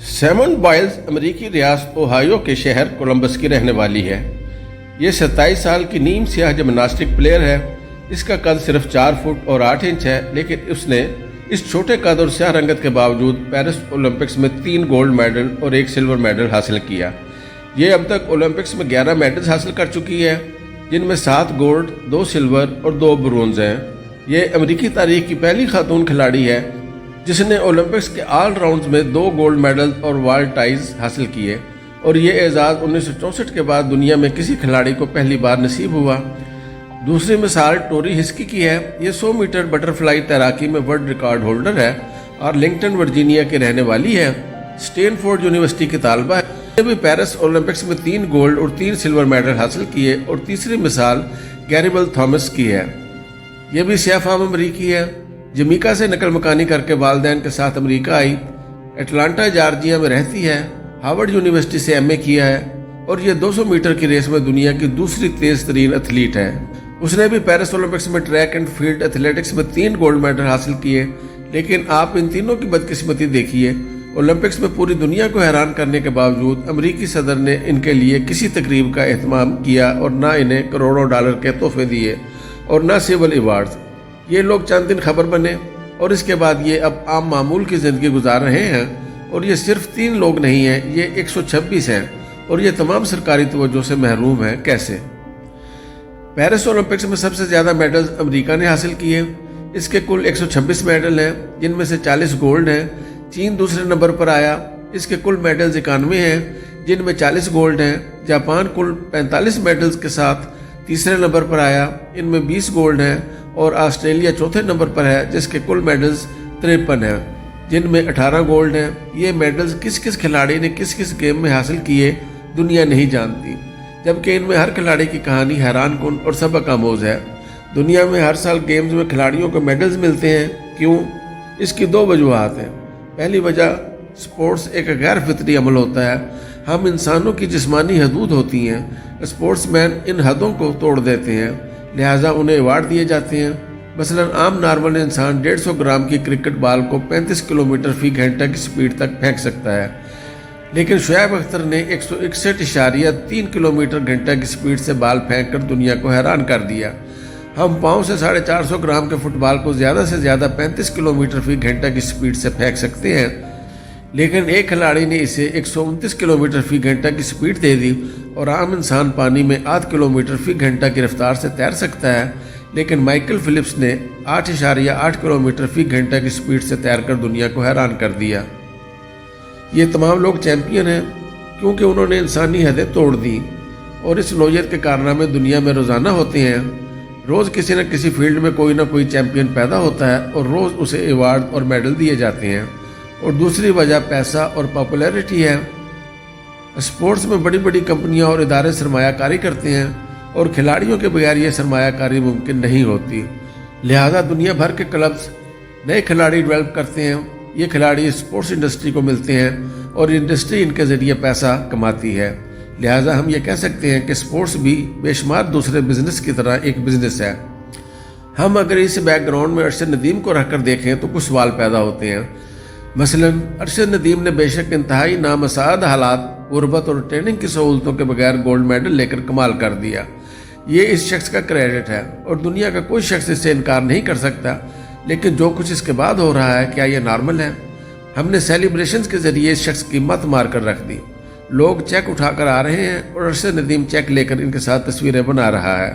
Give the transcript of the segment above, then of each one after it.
سیمون Biles امریکی ریاست Ohio کے شہر کولمبس کی رہنے والی ہے۔ یہ 27 سال کی نیم سیاہ جمناسٹک پلیئر ہے۔ اس کا قد صرف 4 فٹ اور 8 انچ ہے، لیکن اس نے اس چھوٹے قد اور سیاہ رنگت کے باوجود پیرس اولمپکس میں 3 گولڈ میڈل اور 1 سلور میڈل حاصل کیا۔ یہ اب تک اولمپکس میں 11 میڈلز حاصل کر چکی ہے، جن میں 7 گولڈ، 2 سلور اور 2 برونز ہیں۔ یہ امریکی تاریخ کی پہلی خاتون کھلاڑی ہے جس نے اولمپکس کے آل راؤنڈز میں 2 گولڈ میڈل اور والڈ ٹائز حاصل کیے، اور یہ اعزاز 1964 کے بعد دنیا میں کسی کھلاڑی کو پہلی بار نصیب ہوا۔ دوسری مثال ٹوری ہسکی کی ہے۔ یہ 100 میٹر بٹر فلائی تیراکی میں ورلڈ ریکارڈ ہولڈر ہے اور لنکٹن ورجینیا کی رہنے والی ہے۔ اسٹینفورڈ یونیورسٹی کی طالبہ ہے۔ یہ بھی پیرس اولمپکس میں 3 گولڈ اور 3 سلور میڈل حاصل کیے۔ اور تیسری مثال گیریبل تھامس کی ہے۔ یہ بھی سیاہ فام امریکی ہے۔ جمیکا سے نقل مکانی کر کے والدین کے ساتھ امریکہ آئی۔ اٹلانٹا جارجیا میں رہتی ہے۔ ہارورڈ یونیورسٹی سے ایم اے کیا ہے، اور یہ 200 میٹر کی ریس میں دنیا کی دوسری تیز ترین ایتھلیٹ ہے۔ اس نے بھی پیرس اولمپکس میں ٹریک اینڈ فیلڈ ایتھلیٹکس میں 3 گولڈ میڈل حاصل کیے، لیکن آپ ان تینوں کی بدقسمتی دیکھیے۔ اولمپکس میں پوری دنیا کو حیران کرنے کے باوجود امریکی صدر نے ان کے لیے کسی تقریب کا اہتمام کیا، اور نہ انہیں کروڑوں ڈالر کے تحفے دیے، اور نہ سول ایوارڈز۔ یہ لوگ چند دن خبر بنے، اور اس کے بعد یہ اب عام معمول کی زندگی گزار رہے ہیں۔ اور یہ صرف 3 لوگ نہیں ہیں، یہ 126 ہیں، اور یہ تمام سرکاری توجہ سے محروم ہیں۔ کیسے؟ پیرس اولمپکس میں سب سے زیادہ میڈلز امریکہ نے حاصل کیے۔ اس کے کل 126 میڈل ہیں، جن میں سے 40 گولڈ ہیں۔ چین دوسرے نمبر پر آیا۔ اس کے کل میڈلز 91 ہیں، جن میں 40 گولڈ ہیں۔ جاپان کل 45 میڈلز کے ساتھ تیسرے نمبر پر آیا، ان میں 20 گولڈ ہیں۔ اور آسٹریلیا چوتھے نمبر پر ہے، جس کے کل میڈلز 53 ہیں، جن میں 18 گولڈ ہیں۔ یہ میڈلز کس کس کھلاڑی نے کس کس گیم میں حاصل کیے دنیا نہیں جانتی، جبکہ ان میں ہر کھلاڑی کی کہانی حیران کن اور سبق آموز ہے۔ دنیا میں ہر سال گیمز میں کھلاڑیوں کو میڈلز ملتے ہیں، کیوں؟ اس کی 2 وجوہات ہیں۔ پہلی وجہ، سپورٹس ایک غیر فطری عمل ہوتا ہے۔ ہم انسانوں کی جسمانی حدود ہوتی ہیں، سپورٹس مین ان حدوں کو توڑ دیتے ہیں، لہٰذا انہیں ایوارڈ دیے جاتے ہیں۔ مثلا عام نارمل انسان 150 گرام کی کرکٹ بال کو 35 کلومیٹر فی گھنٹہ کی سپیڈ تک پھینک سکتا ہے، لیکن شعیب اختر نے 161.3 کلومیٹر گھنٹہ کی سپیڈ سے بال پھینک کر دنیا کو حیران کر دیا۔ ہم پاؤں سے 450 گرام کے فٹ بال کو زیادہ سے زیادہ 35 کلومیٹر فی گھنٹہ کی سپیڈ سے پھینک سکتے ہیں، لیکن ایک کھلاڑی نے اسے 129 کلومیٹر فی گھنٹہ کی سپیڈ دے دی، اور عام انسان پانی میں 8 کلومیٹر فی گھنٹہ کی رفتار سے تیر سکتا ہے، لیکن مائیکل فلپس نے 8.8 کلومیٹر فی گھنٹہ کی سپیڈ سے تیر کر دنیا کو حیران کر دیا۔ یہ تمام لوگ چیمپئن ہیں کیونکہ انہوں نے انسانی حدیں توڑ دیں، اور اس نوعیت کے کارنامے دنیا میں روزانہ ہوتے ہیں۔ روز کسی نہ کسی فیلڈ میں کوئی نہ کوئی چیمپئن پیدا ہوتا ہے، اور روز اسے ایوارڈ اور میڈل دیے جاتے ہیں۔ اور دوسری وجہ پیسہ اور پاپولیرٹی ہے۔ اسپورٹس میں بڑی بڑی کمپنیاں اور ادارے سرمایہ کاری کرتے ہیں، اور کھلاڑیوں کے بغیر یہ سرمایہ کاری ممکن نہیں ہوتی، لہذا دنیا بھر کے کلبز نئے کھلاڑی ڈیولپ کرتے ہیں۔ یہ کھلاڑی اسپورٹس انڈسٹری کو ملتے ہیں، اور انڈسٹری ان کے ذریعے پیسہ کماتی ہے، لہذا ہم یہ کہہ سکتے ہیں کہ اسپورٹس بھی بے شمار دوسرے بزنس کی طرح ایک بزنس ہے۔ ہم اگر اس بیک گراؤنڈ میں ارشد ندیم کو رکھ کر دیکھیں تو کچھ سوال پیدا ہوتے ہیں۔ مثلا ارشد ندیم نے بے شک انتہائی نامساعد حالات، غربت اور ٹریننگ کی سہولتوں کے بغیر گولڈ میڈل لے کر کمال کر دیا۔ یہ اس شخص کا کریڈٹ ہے، اور دنیا کا کوئی شخص اس سے انکار نہیں کر سکتا، لیکن جو کچھ اس کے بعد ہو رہا ہے، کیا یہ نارمل ہے؟ ہم نے سیلیبریشنز کے ذریعے اس شخص کی مت مار کر رکھ دی۔ لوگ چیک اٹھا کر آ رہے ہیں، اور ارشد ندیم چیک لے کر ان کے ساتھ تصویریں بنا رہا ہے،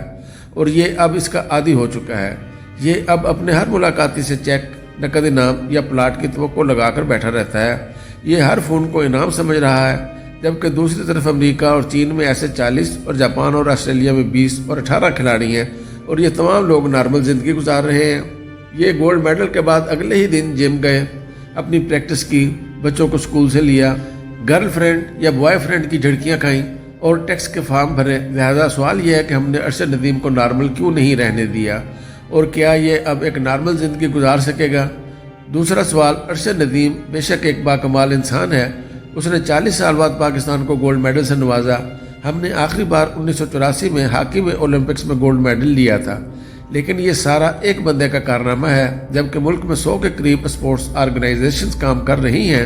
اور یہ اب اس کا عادی ہو چکا ہے۔ یہ اب اپنے ہر ملاقاتی سے چیک، نقد انعام یا پلاٹ کی توقع لگا کر بیٹھا رہتا ہے۔ یہ ہر فون کو انعام سمجھ رہا ہے، جبکہ دوسری طرف امریکہ اور چین میں ایسے 40، اور جاپان اور آسٹریلیا میں 20 اور 18 کھلاڑی ہیں، اور یہ تمام لوگ نارمل زندگی گزار رہے ہیں۔ یہ گولڈ میڈل کے بعد اگلے ہی دن جم گئے، اپنی پریکٹس کی، بچوں کو اسکول سے لیا، گرل فرینڈ یا بوائے فرینڈ کی جھڑکیاں کھائیں، اور ٹیکس کے فارم بھرے۔ لہذا سوال یہ ہے کہ ہم نے ارشد ندیم کو نارمل کیوں نہیں رہنے دیا، اور کیا یہ اب ایک نارمل زندگی گزار سکے گا؟ دوسرا سوال، ارشد ندیم بے شک ایک باکمال انسان ہے۔ اس نے 40 سال بعد پاکستان کو گولڈ میڈل سے نوازا۔ ہم نے آخری بار 1984 میں ہاکی میں اولمپکس میں گولڈ میڈل لیا تھا، لیکن یہ سارا ایک بندے کا کارنامہ ہے، جبکہ ملک میں 100 کے قریب اسپورٹس آرگنائزیشنز کام کر رہی ہیں۔